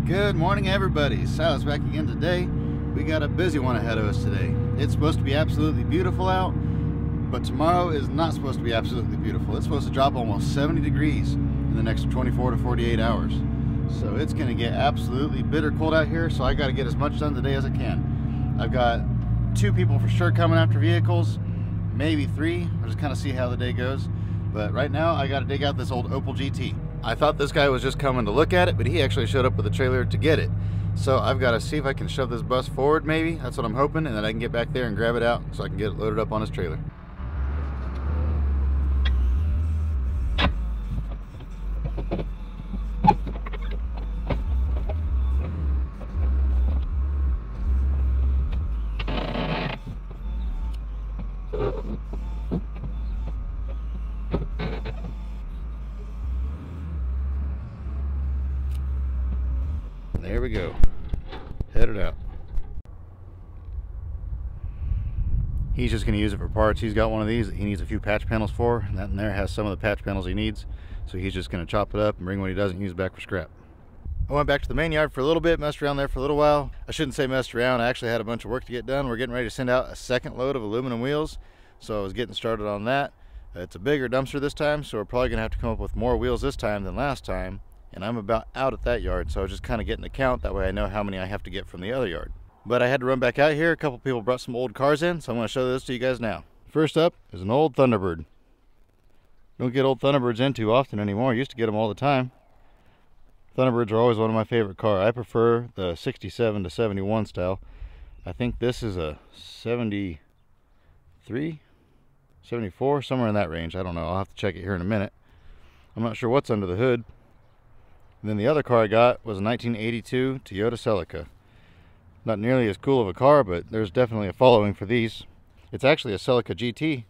Good morning, everybody. Silas back again today. We got a busy one ahead of us today. It's supposed to be absolutely beautiful out, but tomorrow is not supposed to be absolutely beautiful. It's supposed to drop almost 70 degrees in the next 24 to 48 hours. So it's going to get absolutely bitter cold out here, so I got to get as much done today as I can. I've got 2 people for sure coming after vehicles, maybe 3. I'll just kind of see how the day goes. But right now, I got to dig out this old Opel GT. I thought this guy was just coming to look at it, but he actually showed up with a trailer to get it. So I've got to see if I can shove this bus forward, maybe. That's what I'm hoping, and then I can get back there and grab it out so I can get it loaded up on his trailer. There we go. Headed out. He's just going to use it for parts. He's got one of these that he needs a few patch panels for, and that in there has some of the patch panels he needs. So he's just going to chop it up and bring what he doesn't use back for scrap. I went back to the main yard for a little bit, messed around there for a little while. I shouldn't say messed around. I actually had a bunch of work to get done. We're getting ready to send out a second load of aluminum wheels, so I was getting started on that. It's a bigger dumpster this time, so we're probably going to have to come up with more wheels this time than last time. And I'm about out at that yard, so I was just kind of getting a count. That way I know how many I have to get from the other yard. But I had to run back out here. A couple people brought some old cars in, so I'm going to show this to you guys now. First up is an old Thunderbird. Don't get old Thunderbirds in too often anymore. I used to get them all the time. Thunderbirds are always one of my favorite cars. I prefer the 67 to 71 style. I think this is a 73, 74, somewhere in that range. I don't know. I'll have to check it here in a minute. I'm not sure what's under the hood. And then the other car I got was a 1982 Toyota Celica. Not nearly as cool of a car, but there's definitely a following for these. It's actually a Celica GT.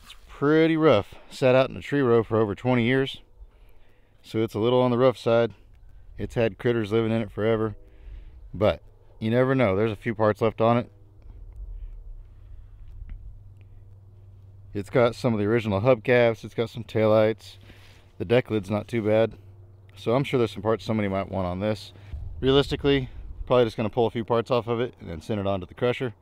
It's pretty rough. Sat out in a tree row for over 20 years. So it's a little on the rough side. It's had critters living in it forever. But you never know. There's a few parts left on it. It's got some of the original hubcaps. It's got some taillights. The deck lid's not too bad. So I'm sure there's some parts somebody might want on this. Realistically, probably just going to pull a few parts off of it and then send it onto the crusher.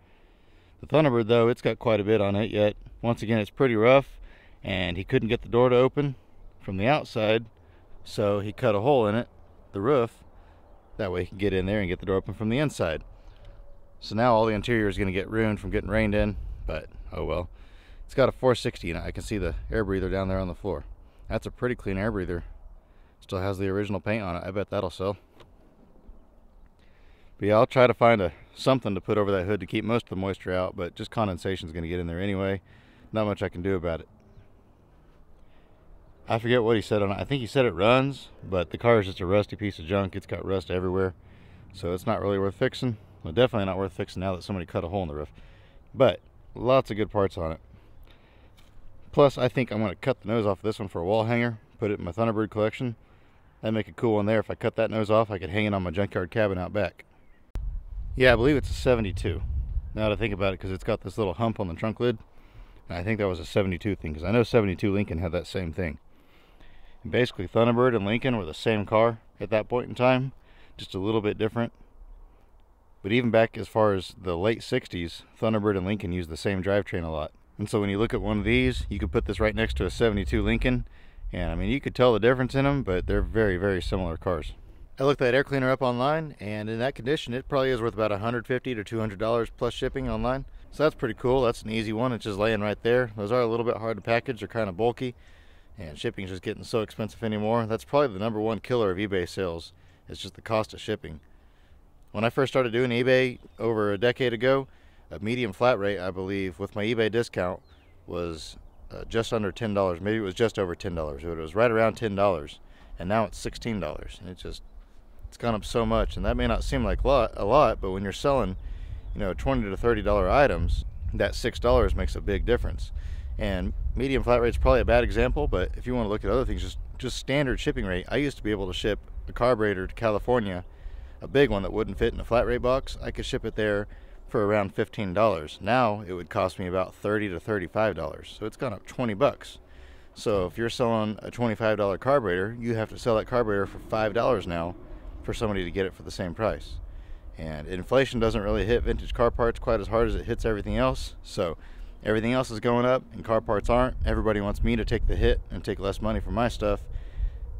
The Thunderbird, though, it's got quite a bit on it yet. Once again, it's pretty rough, and he couldn't get the door to open from the outside, so he cut a hole in it, the roof. That way he can get in there and get the door open from the inside. So now all the interior is going to get ruined from getting rained in, but oh well. It's got a 460 in it. I can see the air breather down there on the floor. That's a pretty clean air breather. Still has the original paint on it. I bet that'll sell. But yeah, I'll try to find something to put over that hood to keep most of the moisture out, but just condensation is going to get in there anyway. Not much I can do about it. I forget what he said on it. I think he said it runs, but the car is just a rusty piece of junk. It's got rust everywhere, so it's not really worth fixing. Well, definitely not worth fixing now that somebody cut a hole in the roof. But lots of good parts on it. Plus, I think I'm going to cut the nose off of this one for a wall hanger, put it in my Thunderbird collection. That'd make a cool one there. If I cut that nose off, I could hang it on my junkyard cabin out back. Yeah, I believe it's a 72. Now that I think about it, because it's got this little hump on the trunk lid. And I think that was a 72 thing, because I know 72 Lincoln had that same thing. And basically, Thunderbird and Lincoln were the same car at that point in time, just a little bit different. But even back as far as the late 60s, Thunderbird and Lincoln used the same drivetrain a lot. And so when you look at one of these, you could put this right next to a 72 Lincoln. And I mean, you could tell the difference in them, but they're very, very similar cars. I looked that air cleaner up online, and in that condition, it probably is worth about $150 to $200 plus shipping online. So that's pretty cool. That's an easy one. It's just laying right there. Those are a little bit hard to package. They're kind of bulky, and shipping is just getting so expensive anymore. That's probably the #1 killer of eBay sales. It's just the cost of shipping. When I first started doing eBay over a decade ago, a medium flat rate, I believe, with my eBay discount was just under $10. Maybe it was just over $10, but it was right around $10, and now it's $16. And it's gone up so much. And that may not seem like a lot, but when you're selling, you know, $20 to $30 items, that $6 makes a big difference. And medium flat rate is probably a bad example, but if you want to look at other things, just standard shipping rate. I used to be able to ship a carburetor to California, a big one that wouldn't fit in a flat rate box. I could ship it there for around $15. Now it would cost me about $30 to $35. So it's gone up 20 bucks. So if you're selling a $25 carburetor, you have to sell that carburetor for $5 now for somebody to get it for the same price. And inflation doesn't really hit vintage car parts quite as hard as it hits everything else. So everything else is going up and car parts aren't. Everybody wants me to take the hit and take less money for my stuff.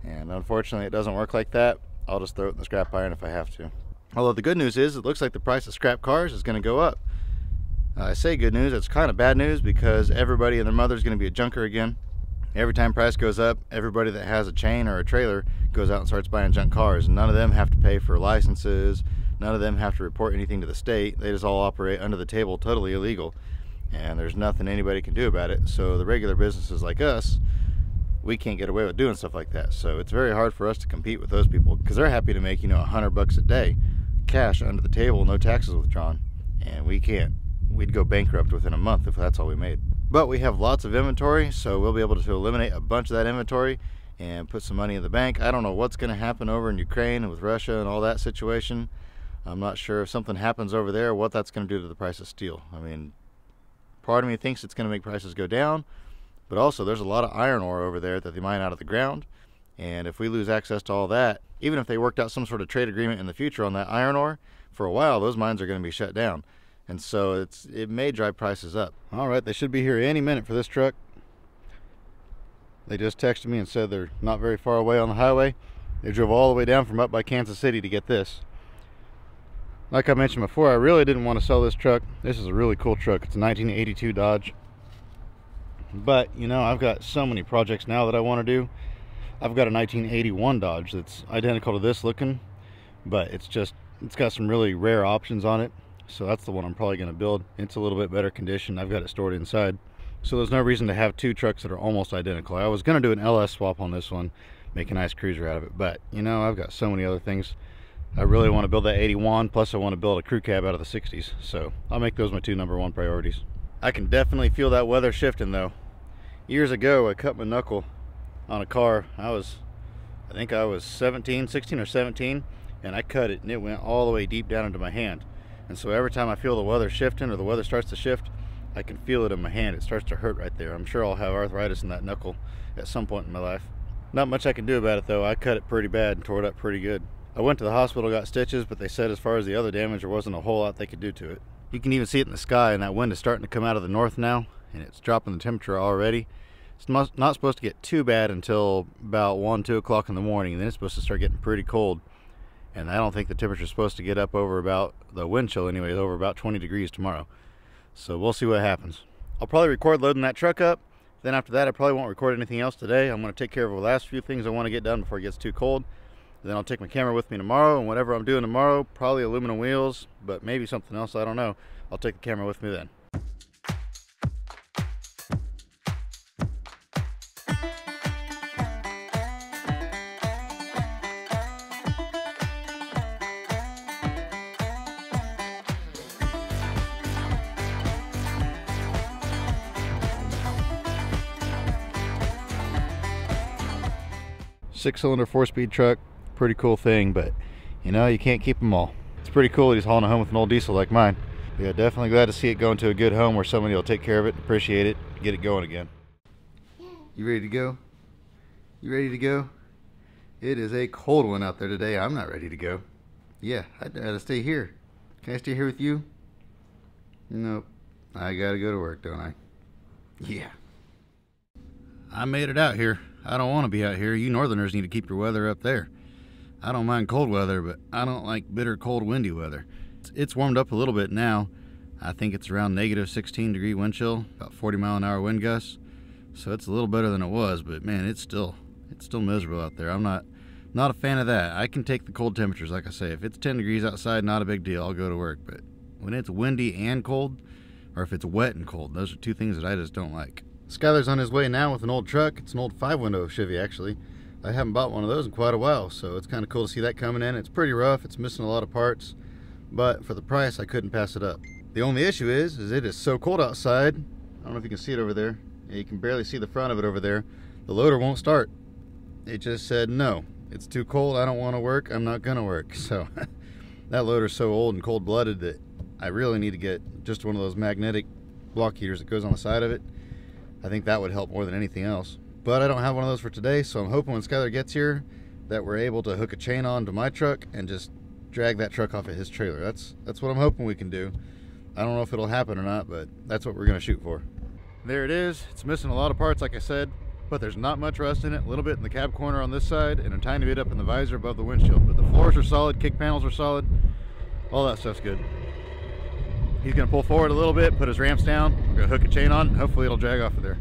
And unfortunately, it doesn't work like that. I'll just throw it in the scrap iron if I have to. Although the good news is, it looks like the price of scrap cars is going to go up. I say good news, it's kind of bad news, because everybody and their mother is going to be a junker again. Every time price goes up, everybody that has a chain or a trailer goes out and starts buying junk cars. And none of them have to pay for licenses. None of them have to report anything to the state. They just all operate under the table, totally illegal. And there's nothing anybody can do about it. So the regular businesses like us, we can't get away with doing stuff like that. So it's very hard for us to compete with those people, because they're happy to make, you know, $100 a day cash under the table, no taxes withdrawn. And we can't. We'd go bankrupt within a month if that's all we made. But we have lots of inventory, so we'll be able to eliminate a bunch of that inventory and put some money in the bank. I don't know what's going to happen over in Ukraine and with Russia and all that situation. I'm not sure if something happens over there, what that's going to do to the price of steel. I mean, part of me thinks it's going to make prices go down, but also there's a lot of iron ore over there that they mine out of the ground. And if we lose access to all that, even if they worked out some sort of trade agreement in the future on that iron ore, for a while those mines are going to be shut down. And so it may drive prices up. All right, they should be here any minute for this truck. They just texted me and said they're not very far away on the highway. They drove all the way down from up by Kansas City to get this. Like I mentioned before, I really didn't want to sell this truck. This is a really cool truck. It's a 1982 Dodge. But, you know, I've got so many projects now that I want to do. I've got a 1981 Dodge that's identical to this looking, but it's got some really rare options on it. So that's the one I'm probably going to build. It's a little bit better condition. I've got it stored inside. So there's no reason to have two trucks that are almost identical. I was going to do an LS swap on this one, make a nice cruiser out of it. But, you know, I've got so many other things. I really want to build that 81, plus I want to build a crew cab out of the 60s. So I'll make those my two #1 priorities. I can definitely feel that weather shifting though. Years ago, I cut my knuckle on a car. I think I was 16 or 17, and I cut it and it went all the way deep down into my hand. And so every time I feel the weather shifting or the weather starts to shift, I can feel it in my hand. It starts to hurt right there. I'm sure I'll have arthritis in that knuckle at some point in my life. Not much I can do about it though. I cut it pretty bad and tore it up pretty good. I went to the hospital, got stitches, but they said as far as the other damage, there wasn't a whole lot they could do to it. You can even see it in the sky, and that wind is starting to come out of the north now, and it's dropping the temperature already. It's not supposed to get too bad until about 1, 2 o'clock in the morning, and then it's supposed to start getting pretty cold. And I don't think the temperature is supposed to get up over about, the wind chill anyway, over about 20 degrees tomorrow. So we'll see what happens. I'll probably record loading that truck up. Then after that, I probably won't record anything else today. I'm going to take care of the last few things I want to get done before it gets too cold. Then I'll take my camera with me tomorrow, and whatever I'm doing tomorrow, probably aluminum wheels, but maybe something else, I don't know. I'll take the camera with me then. Six-cylinder, 4-speed truck, pretty cool thing, but you know, you can't keep them all. It's pretty cool that he's hauling a home with an old diesel like mine. Yeah, definitely glad to see it going to a good home where somebody will take care of it, appreciate it, get it going again. You ready to go? You ready to go? It is a cold one out there today. I'm not ready to go. Yeah, I gotta stay here. Can I stay here with you? Nope. I gotta go to work, don't I? Yeah. I made it out here. I don't want to be out here. You northerners need to keep your weather up there. I don't mind cold weather, but I don't like bitter, cold, windy weather. It's warmed up a little bit now. I think it's around -16-degree wind chill, about 40-mile-an-hour wind gusts. So it's a little better than it was, but man, it's still miserable out there. I'm not a fan of that. I can take the cold temperatures, like I say. If it's 10 degrees outside, not a big deal. I'll go to work. But when it's windy and cold, or if it's wet and cold, those are two things that I just don't like. Skyler's on his way now with an old truck. It's an old 5-window Chevy, actually. I haven't bought one of those in quite a while, so it's kind of cool to see that coming in. It's pretty rough. It's missing a lot of parts, but for the price, I couldn't pass it up. The only issue is it is so cold outside. I don't know if you can see it over there. Yeah, you can barely see the front of it over there. The loader won't start. It just said, no, it's too cold. I don't want to work. I'm not going to work. So that loader's so old and cold-blooded that I really need to get just one of those magnetic block heaters that goes on the side of it. I think that would help more than anything else. But I don't have one of those for today, so I'm hoping when Skyler gets here, that we're able to hook a chain on to my truck and just drag that truck off of his trailer. That's what I'm hoping we can do. I don't know if it'll happen or not, but that's what we're going to shoot for. There it is. It's missing a lot of parts, like I said, but there's not much rust in it. A little bit in the cab corner on this side and a tiny bit up in the visor above the windshield. But the floors are solid, kick panels are solid, all that stuff's good. He's going to pull forward a little bit, put his ramps down. We're going to hook a chain on, and hopefully it'll drag off of there.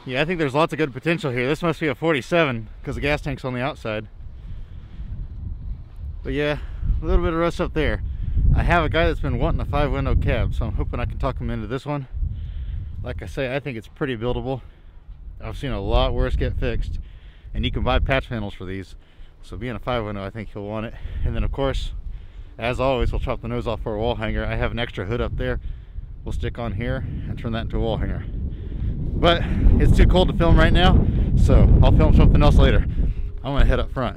Yeah, I think there's lots of good potential here. This must be a 47 because the gas tank's on the outside. But yeah, a little bit of rust up there. I have a guy that's been wanting a 5-window cab, so I'm hoping I can talk him into this one. Like I say, I think it's pretty buildable. I've seen a lot worse get fixed, and you can buy patch panels for these. So being a 5-window, I think he'll want it. And then of course, as always, we'll chop the nose off for a wall hanger. I have an extra hood up there. We'll stick on here and turn that into a wall hanger. But it's too cold to film right now, so I'll film something else later. I'm gonna head up front.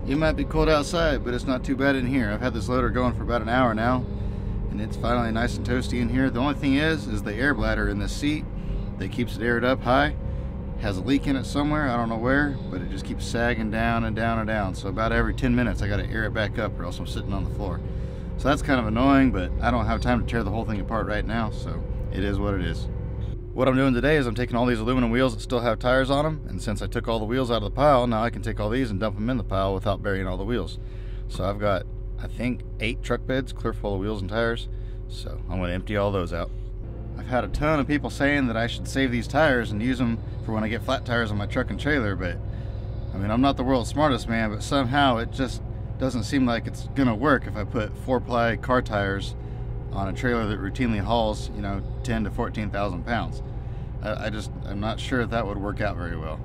It might be cold outside, but it's not too bad in here. I've had this loader going for about an hour now, and it's finally nice and toasty in here. The only thing is the air bladder in this seat that keeps it aired up high has a leak in it somewhere. I don't know where, but it just keeps sagging down and down and down. So about every 10 minutes, I gotta air it back up or else I'm sitting on the floor. So that's kind of annoying, but I don't have time to tear the whole thing apart right now, so it is what it is. What I'm doing today is I'm taking all these aluminum wheels that still have tires on them, and since I took all the wheels out of the pile, now I can take all these and dump them in the pile without burying all the wheels. So I've got, I think, 8 truck beds clear full of wheels and tires, so I'm going to empty all those out. I've had a ton of people saying that I should save these tires and use them for when I get flat tires on my truck and trailer, but I mean, I'm not the world's smartest man, but somehow it just doesn't seem like it's going to work if I put 4-ply car tires on a trailer that routinely hauls, you know, 10 to 14,000 pounds. I'm not sure if that would work out very well.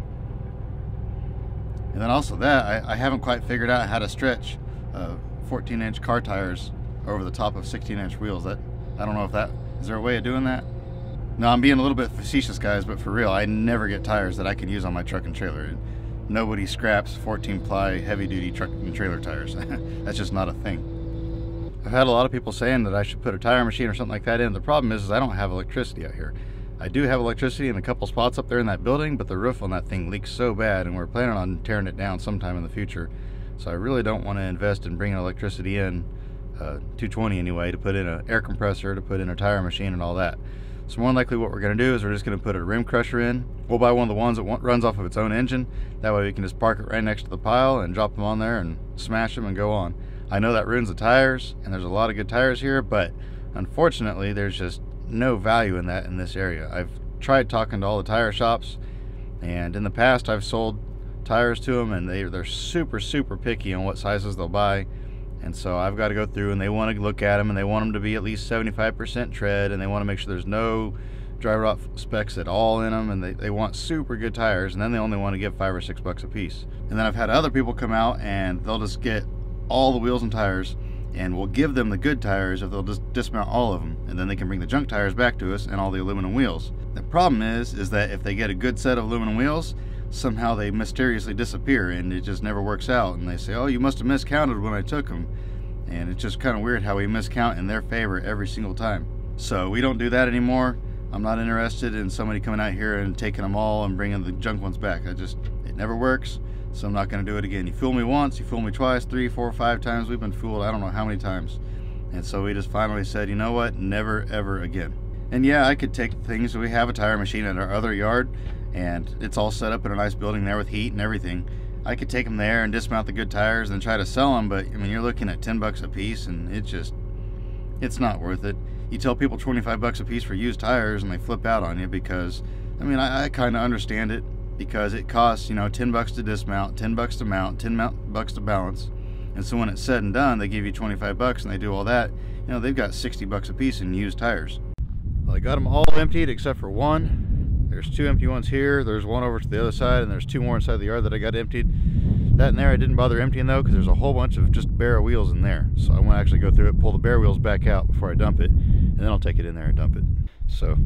And then also that, I haven't quite figured out how to stretch 14-inch car tires over the top of 16-inch wheels. I don't know if that, is there a way of doing that? No, I'm being a little bit facetious, guys, but for real, I never get tires that I can use on my truck and trailer. Nobody scraps 14-ply heavy-duty truck and trailer tires. That's just not a thing. I've had a lot of people saying that I should put a tire machine or something like that in. The problem is I don't have electricity out here. I do have electricity in a couple spots up there in that building, but the roof on that thing leaks so bad, and we're planning on tearing it down sometime in the future. So I really don't want to invest in bringing electricity in, 220 anyway, to put in an air compressor, to put in a tire machine and all that. So more than likely what we're going to do is we're just going to put a rim crusher in. We'll buy one of the ones that runs off of its own engine. That way we can just park it right next to the pile and drop them on there and smash them and go on. I know that ruins the tires, and there's a lot of good tires here, but unfortunately there's just no value in that in this area. I've tried talking to all the tire shops, and in the past I've sold tires to them, and they're super picky on what sizes they'll buy. And so I've got to go through, and they want to look at them, and they want them to be at least 75% tread, and they want to make sure there's no dry rot specks at all in them, and they want super good tires, and then they only want to give $5 or $6 a piece. And then I've had other people come out, and they'll just get all the wheels and tires, and we'll give them the good tires if they'll just dismount all of them, and then they can bring the junk tires back to us and all the aluminum wheels. The problem is that if they get a good set of aluminum wheels, somehow they mysteriously disappear, and it just never works out, and they say, oh, you must have miscounted when I took them. And it's just kind of weird how we miscount in their favor every single time. So we don't do that anymore. I'm not interested in somebody coming out here and taking them all and bringing the junk ones back. It never works, so I'm not going to do it again. You fool me once, you fool me twice, 3, 4, 5 times. We've been fooled I don't know how many times. And so we just finally said, you know what, never ever again. And yeah, I could take things. We have a tire machine at our other yard, and it's all set up in a nice building there with heat and everything. I could take them there and dismount the good tires and try to sell them, but I mean, you're looking at 10 bucks a piece, and it's not worth it. You tell people 25 bucks a piece for used tires, and they flip out on you because, I mean, I kind of understand it, because it costs, you know, 10 bucks to dismount, 10 bucks to mount, 10 bucks to balance. And so when it's said and done, they give you 25 bucks and they do all that. You know, they've got 60 bucks a piece in used tires. Well, I got them all emptied except for one. There's 2 empty ones here, there's one over to the other side, and there's 2 more inside the yard that I got emptied. That in there I didn't bother emptying though, because there's a whole bunch of just bare wheels in there. So I want to actually go through it, pull the bare wheels back out before I dump it, and then I'll take it in there and dump it. So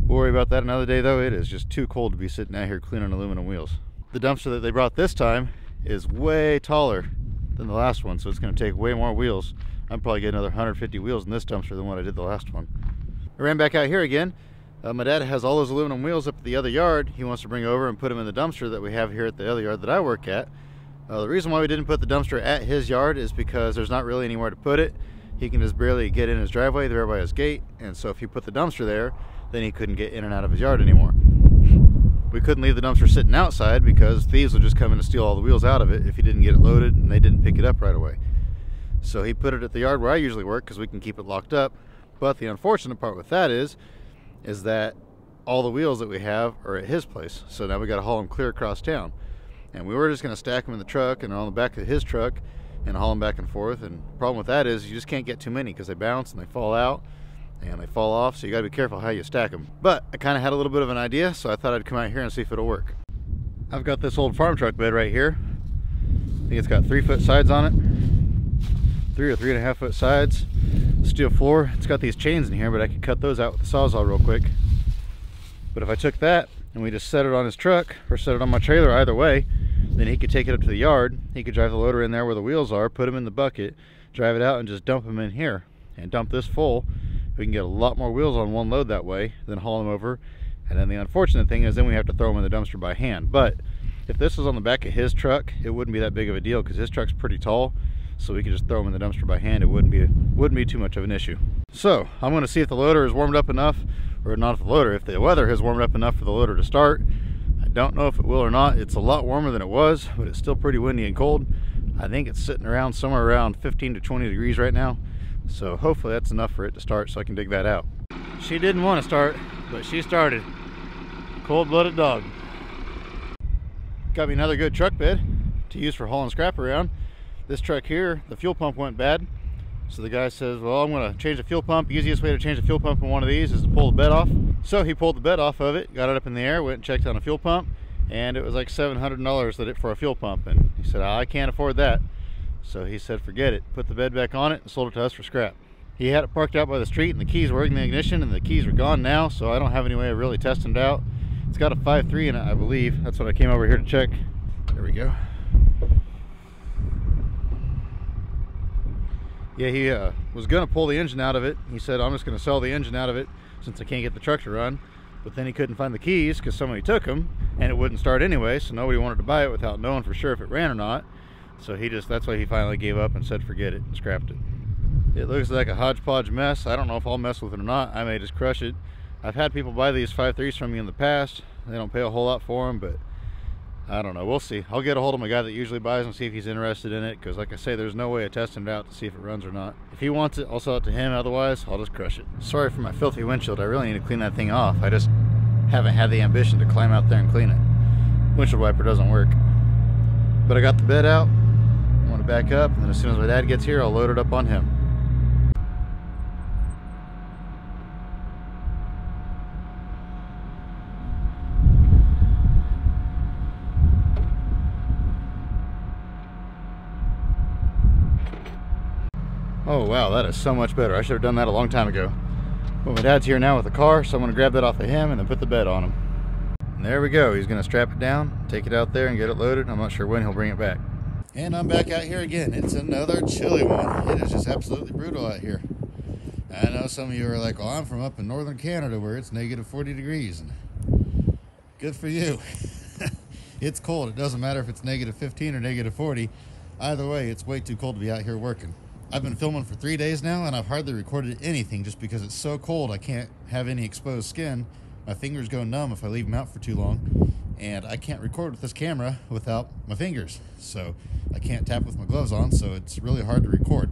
we'll worry about that another day though. It is just too cold to be sitting out here cleaning aluminum wheels. The dumpster that they brought this time is way taller than the last one, so it's going to take way more wheels. I'm probably getting another 150 wheels in this dumpster than what I did the last one. I ran back out here again. My dad has all those aluminum wheels up at the other yard. He wants to bring over and put them in the dumpster that we have here at the other yard that I work at. The reason why we didn't put the dumpster at his yard is because there's not really anywhere to put it. He can just barely get in his driveway there by his gate, and so if he put the dumpster there, then he couldn't get in and out of his yard anymore. We couldn't leave the dumpster sitting outside because thieves would just come in and steal all the wheels out of it if he didn't get it loaded and they didn't pick it up right away. So he put it at the yard where I usually work because we can keep it locked up. But the unfortunate part with that is that all the wheels that we have are at his place. So now we got to haul them clear across town. And we were just going to stack them in the truck and on the back of his truck and haul them back and forth. And the problem with that is you just can't get too many because they bounce and they fall out and they fall off, so you got to be careful how you stack them. But I kind of had a little bit of an idea, so I thought I'd come out here and see if it'll work. I've got this old farm truck bed right here. I think it's got 3-foot sides on it, 3 or 3.5 foot sides, steel floor. It's got these chains in here, but I could cut those out with the Sawzall real quick. But if I took that and we just set it on his truck or set it on my trailer, either way, then he could take it up to the yard. He could drive the loader in there where the wheels are, put them in the bucket, drive it out, and just dump them in here and dump this full. We can get a lot more wheels on one load that way than haul them over. And then the unfortunate thing is then we have to throw them in the dumpster by hand. But if this was on the back of his truck, it wouldn't be that big of a deal because his truck's pretty tall, so we could just throw them in the dumpster by hand. It wouldn't be too much of an issue. So I'm going to see if the loader is warmed up enough, or not if the loader, if the weather has warmed up enough for the loader to start. I don't know if it will or not. It's a lot warmer than it was, but it's still pretty windy and cold. I think it's sitting around somewhere around 15 to 20 degrees right now. So hopefully that's enough for it to start so I can dig that out. She didn't want to start, but she started. Cold-blooded dog. Got me another good truck bed to use for hauling scrap around. This truck here, the fuel pump went bad. So the guy says, well, I'm going to change the fuel pump. Easiest way to change the fuel pump in one of these is to pull the bed off. So he pulled the bed off of it, got it up in the air, went and checked on a fuel pump, and it was like $700 for a fuel pump. And he said, I can't afford that. So he said, forget it. Put the bed back on it and sold it to us for scrap. He had it parked out by the street and the keys were in the ignition, and the keys are gone now, so I don't have any way of really testing it out. It's got a 5.3 in it, I believe. That's what I came over here to check. There we go. Yeah, he was going to pull the engine out of it. He said, I'm just going to sell the engine out of it since I can't get the truck to run. But then he couldn't find the keys because somebody took them, and it wouldn't start anyway, so nobody wanted to buy it without knowing for sure if it ran or not. So that's why he finally gave up and said forget it and scrapped it. It looks like a hodgepodge mess. I don't know if I'll mess with it or not. I may just crush it. I've had people buy these 5.3s from me in the past. They don't pay a whole lot for them, but I don't know. We'll see. I'll get a hold of my guy that usually buys them, see if he's interested in it, because like I say, there's no way of testing it out to see if it runs or not. If he wants it, I'll sell it to him. Otherwise, I'll just crush it. Sorry for my filthy windshield. I really need to clean that thing off. I just haven't had the ambition to climb out there and clean it. Windshield wiper doesn't work. But I got the bed out. I want to back up, and then as soon as my dad gets here, I'll load it up on him. Oh wow, that is so much better. I should have done that a long time ago. But my dad's here now with the car, so I'm going to grab that off of him and then put the bed on him. And there we go. He's going to strap it down, take it out there and get it loaded. I'm not sure when he'll bring it back. And I'm back out here again. It's another chilly one. It is just absolutely brutal out here. I know some of you are like, well, I'm from up in northern Canada where it's negative 40 degrees. And good for you. It's cold. It doesn't matter if it's negative 15 or negative 40. Either way, it's way too cold to be out here working. I've been filming for 3 days now, and I've hardly recorded anything just because it's so cold I can't have any exposed skin. My fingers go numb if I leave them out for too long, and I can't record with this camera without my fingers. So I can't tap with my gloves on, so it's really hard to record.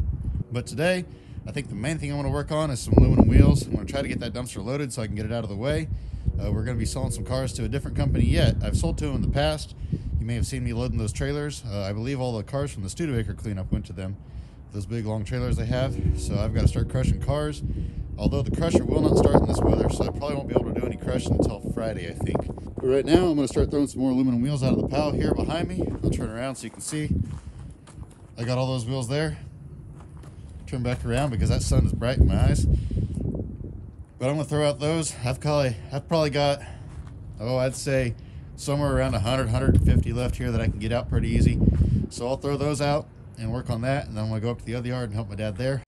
But today, I think the main thing I want to work on is some aluminum wheels. I'm going to try to get that dumpster loaded so I can get it out of the way. We're going to be selling some cars to a different company yet. I've sold to them in the past. You may have seen me loading those trailers. I believe all the cars from the Studebaker cleanup went to them. Those big long trailers they have. So I've got to start crushing cars. Although the crusher will not start in this weather, so I probably won't be able to do any crushing until Friday, I think. But right now, I'm going to start throwing some more aluminum wheels out of the pile here behind me. I'll turn around so you can see. I got all those wheels there. Turn back around because that sun is bright in my eyes. But I'm going to throw out those. I've probably got, I'd say somewhere around 100, 150 left here that I can get out pretty easy. So I'll throw those out and work on that, and then I'm going to go up to the other yard and help my dad there.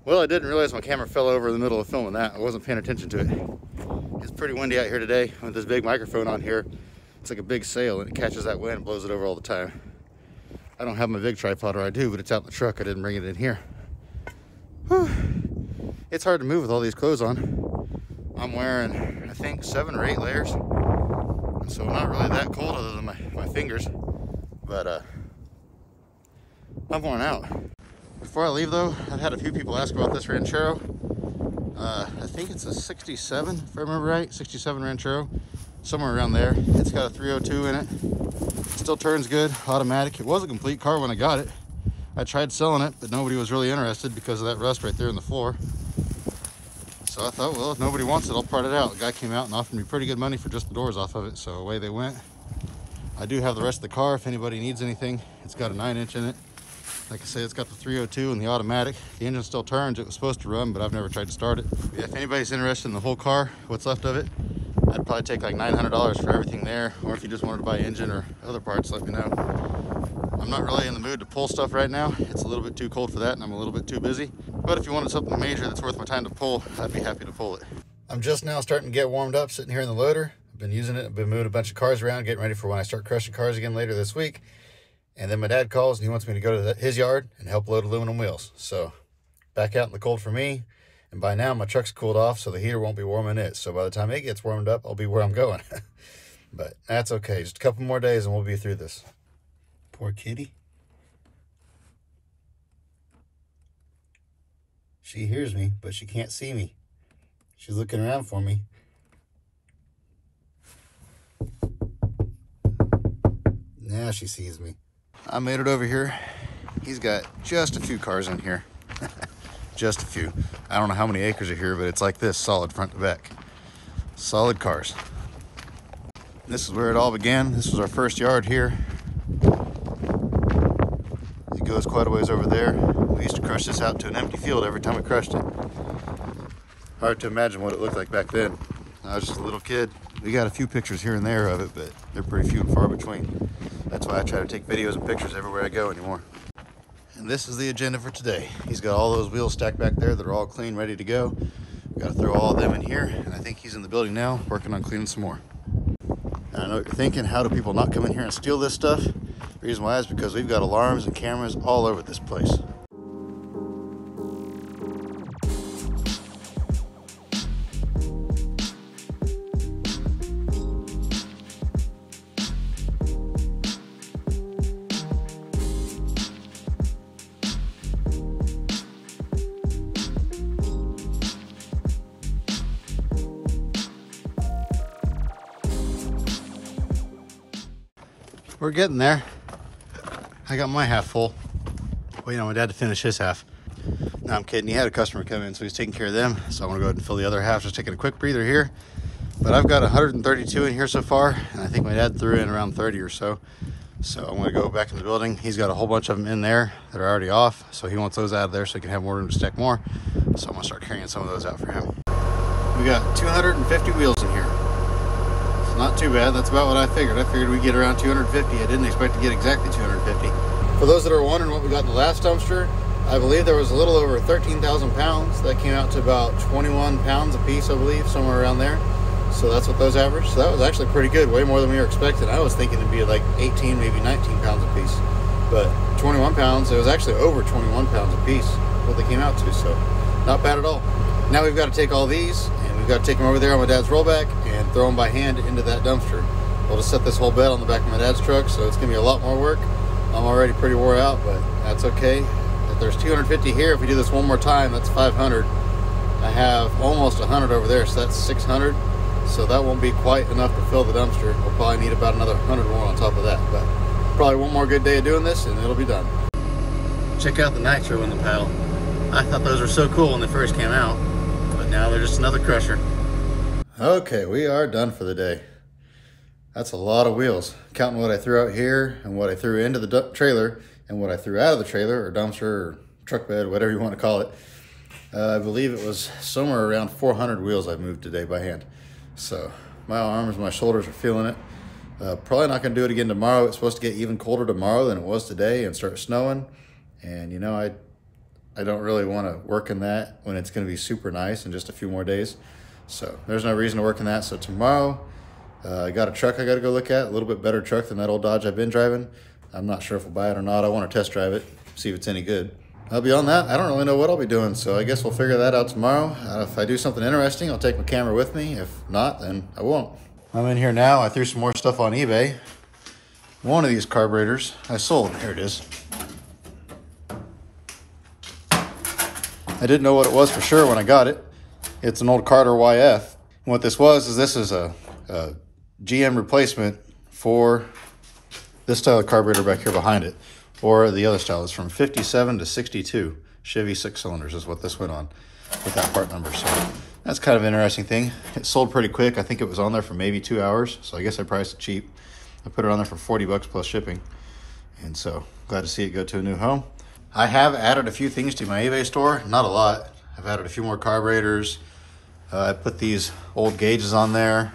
Well, I didn't realize my camera fell over in the middle of filming that. I wasn't paying attention to it. It's pretty windy out here today with this big microphone on here. It's like a big sail and it catches that wind and blows it over all the time. I don't have my big tripod, or I do, but it's out in the truck. I didn't bring it in here. Whew. It's hard to move with all these clothes on. I'm wearing, I think, 7 or 8 layers. So not really that cold other than my fingers. But I'm worn out. Before I leave though, I've had a few people ask about this Ranchero. I think it's a 67, if I remember right, 67 Ranchero, somewhere around there. It's got a 302 in it. Still turns good, automatic. It was a complete car when I got it. I tried selling it, but nobody was really interested because of that rust right there in the floor. So I thought, well, if nobody wants it, I'll part it out. The guy came out and offered me pretty good money for just the doors off of it, so away they went. I do have the rest of the car if anybody needs anything. It's got a 9-inch in it. Like I say, it's got the 302 and the automatic. The engine still turns. It was supposed to run, but I've never tried to start it. Yeah, if anybody's interested in the whole car, what's left of it, I'd probably take like $900 for everything there. Or if you just wanted to buy engine or other parts, let me know. I'm not really in the mood to pull stuff right now. It's a little bit too cold for that, and I'm a little bit too busy. But if you wanted something major that's worth my time to pull, I'd be happy to pull it. I'm just now starting to get warmed up sitting here in the loader. I've been using it. I've been moving a bunch of cars around, getting ready for when I start crushing cars again later this week. And then my dad calls and he wants me to go to his yard and help load aluminum wheels. So back out in the cold for me. And by now my truck's cooled off, so the heater won't be warming it. So by the time it gets warmed up, I'll be where I'm going. But that's okay. Just a couple more days and we'll be through this. Poor kitty. She hears me, but she can't see me. She's looking around for me. Now she sees me. I made it over here. He's got just a few cars in here. Just a few. I don't know how many acres are here, but it's like this, solid front to back. Solid cars. This is where it all began. This was our first yard here. It goes quite a ways over there. We used to crush this out to an empty field every time we crushed it. Hard to imagine what it looked like back then. I was just a little kid. We got a few pictures here and there of it, but they're pretty few and far between. That's why I try to take videos and pictures everywhere I go anymore. And this is the agenda for today. He's got all those wheels stacked back there that are all clean, ready to go. We got to throw all of them in here, and I think he's in the building now working on cleaning some more. And I know what you're thinking, how do people not come in here and steal this stuff? The reason why is because we've got alarms and cameras all over this place. We're getting there. I got my half full. Waiting on my dad to finish his half. No, I'm kidding. He had a customer come in, so he's taking care of them. So I'm gonna go ahead and fill the other half. Just taking a quick breather here. But I've got 132 in here so far, and I think my dad threw in around 30 or so. So I'm gonna go back in the building. He's got a whole bunch of them in there that are already off. So he wants those out of there so he can have more room to stack more. So I'm gonna start carrying some of those out for him. We got 250 wheels in here. Not too bad. That's about what I figured. I figured we'd get around 250. I didn't expect to get exactly 250. For those that are wondering what we got in the last dumpster, I believe there was a little over 13,000 pounds. That came out to about 21 pounds a piece, I believe, somewhere around there. So that's what those averaged. So that was actually pretty good, way more than we were expecting. I was thinking it'd be like 18, maybe 19 pounds a piece. But 21 pounds, it was actually over 21 pounds a piece, what they came out to. So not bad at all. Now we've got to take all these, and we've got to take them over there on my dad's rollback and throw them by hand into that dumpster. We'll just set this whole bed on the back of my dad's truck, so it's gonna be a lot more work. I'm already pretty wore out, but that's okay. If there's 250 here, if we do this one more time, that's 500. I have almost 100 over there, so that's 600. So that won't be quite enough to fill the dumpster. We'll probably need about another 100 more on top of that. But probably one more good day of doing this and it'll be done. Check out the nitro in the paddle. I thought those were so cool when they first came out, but now they're just another crusher. Okay, we are done for the day. That's a lot of wheels. Counting what I threw out here and what I threw into the trailer and what I threw out of the trailer or dumpster or truck bed, whatever you want to call it. I believe it was somewhere around 400 wheels I've moved today by hand. So my arms, my shoulders are feeling it. Probably not going to do it again tomorrow. It's supposed to get even colder tomorrow than it was today and start snowing. And you know, I don't really want to work in that when it's going to be super nice in just a few more days. So there's no reason to work in that. So tomorrow, I got a truck I got to go look at, a little bit better truck than that old Dodge I've been driving. I'm not sure if we'll buy it or not. I want to test drive it, see if it's any good. Beyond that, I don't really know what I'll be doing, so I guess we'll figure that out tomorrow. If I do something interesting, I'll take my camera with me. If not, then I won't. I'm in here now. I threw some more stuff on eBay. One of these carburetors I sold. Here it is. I didn't know what it was for sure when I got it. It's an old Carter YF. And what this was is this is a GM replacement for this style of carburetor back here behind it, or the other style. Is from 57 to 62 Chevy 6 cylinders is what this went on with that part number. So that's kind of an interesting thing. It sold pretty quick. I think it was on there for maybe 2 hours, so I guess I priced it cheap. I put it on there for 40 bucks plus shipping, and so glad to see it go to a new home. I have added a few things to my eBay store, not a lot. I've added a few more carburetors. I put these old gauges on there.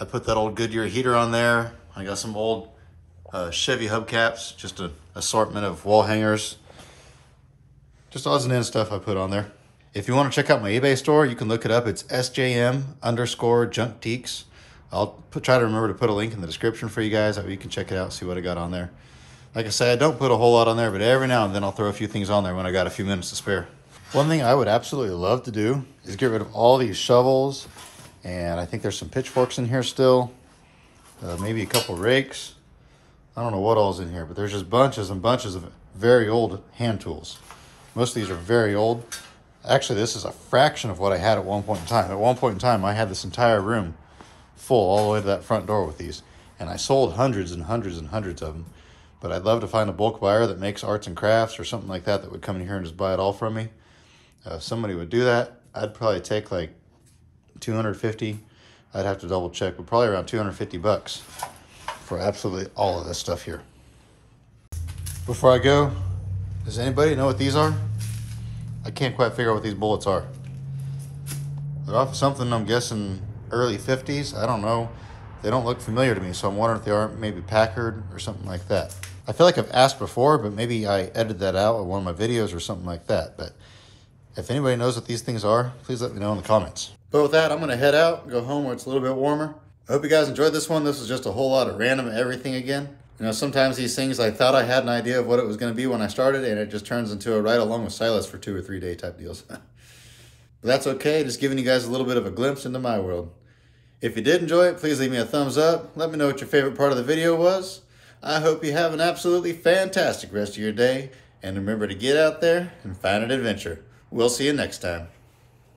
I put that old Goodyear heater on there. I got some old Chevy hubcaps, just an assortment of wall hangers. Just odds and ends stuff I put on there. If you want to check out my eBay store, you can look it up. It's SJM_junkteaks. I'll try to remember to put a link in the description for you guys. That way you can check it out, see what I got on there. Like I say, I don't put a whole lot on there, but every now and then I'll throw a few things on there when I got a few minutes to spare. One thing I would absolutely love to do is get rid of all these shovels, and I think there's some pitchforks in here still, maybe a couple rakes. I don't know what all's in here, but there's just bunches and bunches of very old hand tools. Most of these are very old. Actually, this is a fraction of what I had at one point in time. At one point in time, I had this entire room full all the way to that front door with these, and I sold hundreds and hundreds and hundreds of them. But I'd love to find a bulk buyer that makes arts and crafts or something like that that would come in here and just buy it all from me. If somebody would do that, I'd probably take like 250. I'd have to double check, but probably around 250 bucks for absolutely all of this stuff here. Before I go, does anybody know what these are? I can't quite figure out what these bullets are. They're off something, I'm guessing early 50s. I don't know. They don't look familiar to me, so I'm wondering if they are maybe Packard or something like that. I feel like I've asked before, but maybe I edited that out in one of my videos or something like that. But if anybody knows what these things are, please let me know in the comments. But with that, I'm going to head out and go home where it's a little bit warmer. I hope you guys enjoyed this one. This was just a whole lot of random everything again. You know, sometimes these things, I thought I had an idea of what it was going to be when I started, and it just turns into a ride along with Silas for 2 or 3 day type deals. But that's okay, just giving you guys a little bit of a glimpse into my world. If you did enjoy it, please leave me a thumbs up. Let me know what your favorite part of the video was. I hope you have an absolutely fantastic rest of your day, and remember to get out there and find an adventure. We'll see you next time.